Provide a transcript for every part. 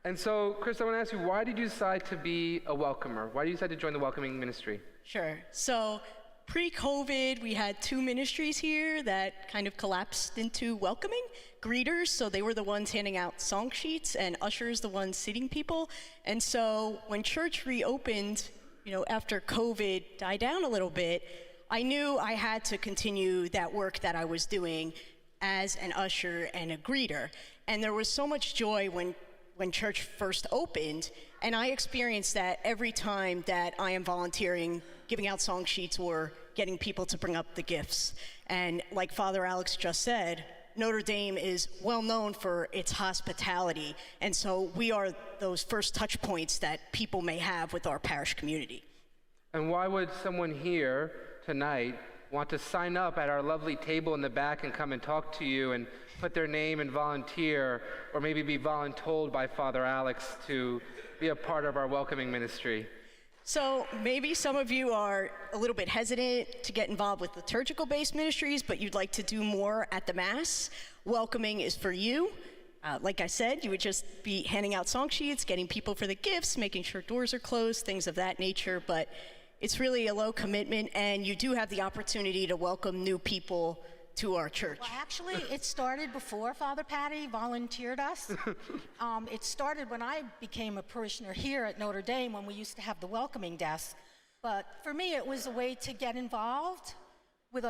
And so, Chris, I want to ask you, why did you decide to be a welcomer? Why did you decide to join the welcoming ministry? Sure. So pre-COVID, we had two ministries here that kind of collapsed into welcoming. Greeters, so they were the ones handing out song sheets, and ushers, the ones seating people. And so when church reopened, after COVID died down a little bit, I knew I had to continue that work that I was doing as an usher and a greeter. And there was so much joy when church first opened, and I experienced that every time that I am volunteering, giving out song sheets or getting people to bring up the gifts. And like Father Alex just said, Notre Dame is well known for its hospitality, and so we are those first touch points that people may have with our parish community. And why would someone here tonight want to sign up at our lovely table in the back and come and talk to you and put their name and volunteer, or maybe be voluntold by Father Alex to be a part of our welcoming ministry? So maybe some of you are a little bit hesitant to get involved with liturgical-based ministries, but you'd like to do more at the Mass. Welcoming is for you. Like I said, you would just be handing out song sheets, getting people for the gifts, making sure doors are closed, things of that nature, but it's really a low commitment, and you do have the opportunity to welcome new people to our church. Well, actually, it started before Father Patty volunteered us. It started when I became a parishioner here at Notre Dame, when we used to have the welcoming desk. But for me, it was a way to get involved with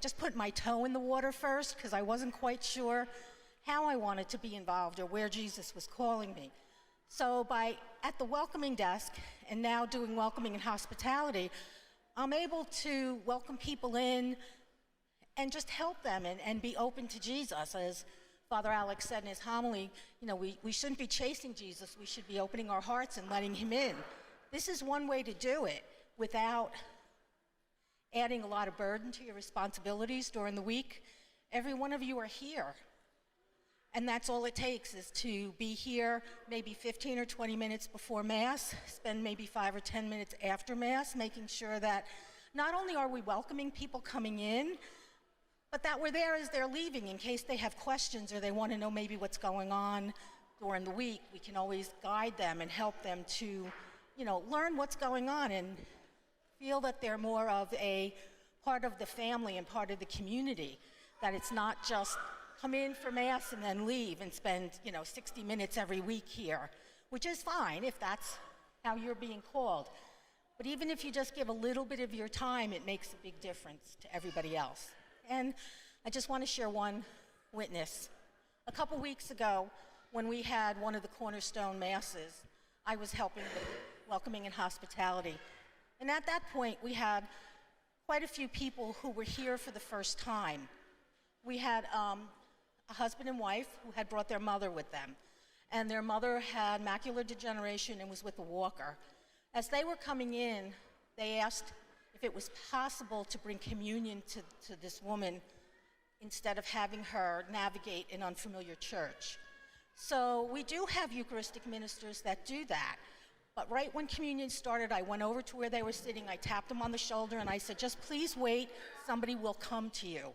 just put my toe in the water first, because I wasn't quite sure how I wanted to be involved or where Jesus was calling me. So at the welcoming desk, and now doing welcoming and hospitality, I'm able to welcome people in and just help them and be open to Jesus. As Father Alex said in his homily, we shouldn't be chasing Jesus, we should be opening our hearts and letting him in. This is one way to do it without adding a lot of burden to your responsibilities during the week. Every one of you are here. And that's all it takes, is to be here maybe 15 or 20 minutes before Mass, spend maybe 5 or 10 minutes after Mass, making sure that not only are we welcoming people coming in, but that we're there as they're leaving in case they have questions or they want to know maybe what's going on during the week. We can always guide them and help them to, learn what's going on and feel that they're more of a part of the family and part of the community, that it's not just come in for Mass and then leave and spend, 60 minutes every week here, which is fine if that's how you're being called. But even if you just give a little bit of your time, it makes a big difference to everybody else. And I just want to share one witness. A couple weeks ago, when we had one of the Cornerstone Masses, I was helping with welcoming and hospitality. And at that point, we had quite a few people who were here for the first time. We had a husband and wife who had brought their mother with them. And their mother had macular degeneration and was with a walker. As they were coming in, they asked if it was possible to bring communion to this woman instead of having her navigate an unfamiliar church. So we do have Eucharistic ministers that do that. But right when communion started, I went over to where they were sitting, I tapped them on the shoulder, and I said, just please wait, somebody will come to you.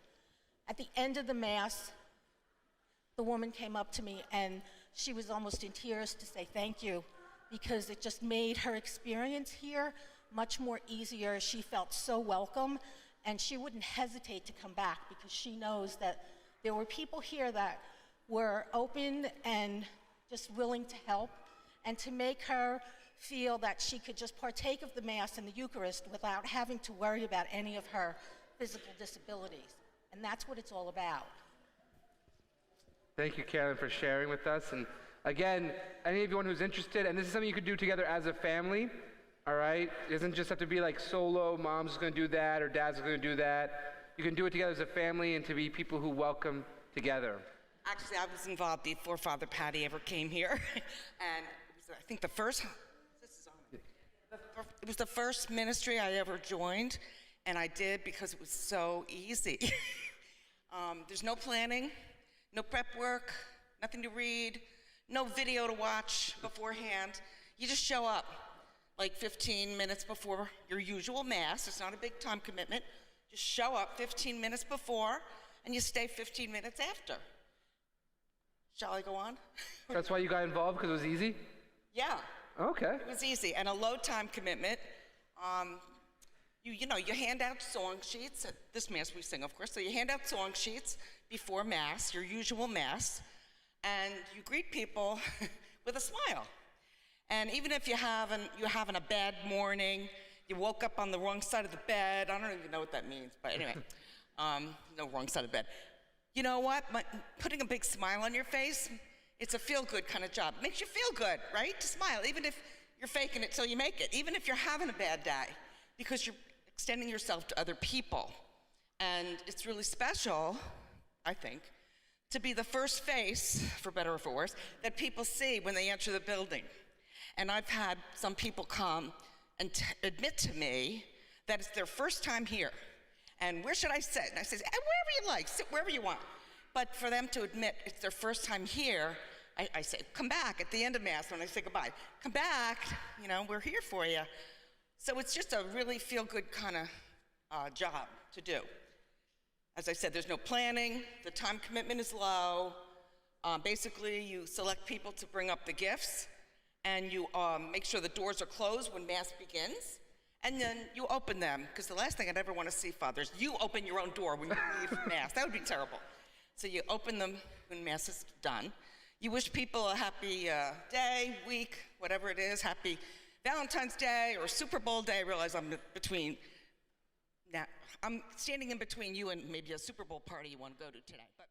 At the end of the Mass, the woman came up to me, and she was almost in tears to say thank you, because it just made her experience here much more easier. She felt so welcome, and she wouldn't hesitate to come back because she knows that there were people here that were open and just willing to help, and to make her feel that she could just partake of the Mass and the Eucharist without having to worry about any of her physical disabilities. And that's what it's all about. Thank you, Carolyn, for sharing with us. And again, anyone who's interested, and this is something you could do together as a family, all right? It doesn't just have to be like solo, mom's going to do that or dad's going to do that. You can do it together as a family and to be people who welcome together. Actually, I was involved before Father Patty ever came here. And it was, I think, it was the first ministry I ever joined, and I did because it was so easy. There's no planning, no prep work, nothing to read, no video to watch beforehand. You just show up like 15 minutes before your usual Mass. It's not a big time commitment. Just show up 15 minutes before, and you stay 15 minutes after. Shall I go on? That's why you got involved, because it was easy? Yeah. Okay. It was easy, and a low time commitment. You hand out song sheets. At this Mass we sing, of course, so you hand out song sheets before Mass, your usual Mass, and you greet people with a smile. And even if you're having a bad morning, you woke up on the wrong side of the bed, I don't even know what that means, but anyway, no, wrong side of the bed. You know what? Putting a big smile on your face, it's a feel-good kind of job. It makes you feel good, right? To smile, even if you're faking it till you make it, even if you're having a bad day, because you're extending yourself to other people. And it's really special, I think, to be the first face, for better or for worse, that people see when they enter the building. And I've had some people come and admit to me that it's their first time here. And where should I sit? And I say, wherever you like, sit wherever you want. But for them to admit it's their first time here, I say, come back at the end of Mass when I say goodbye. Come back, we're here for you. So it's just a really feel-good kind of job to do. As I said, there's no planning, the time commitment is low. Basically, you select people to bring up the gifts, and you make sure the doors are closed when Mass begins, and then you open them, because the last thing I'd ever want to see, Father, is you open your own door when you leave Mass. That would be terrible. So you open them when Mass is done. You wish people a happy day, week, whatever it is, happy Valentine's Day or Super Bowl Day. I realize I'm standing in between you and maybe a Super Bowl party you want to go to today. But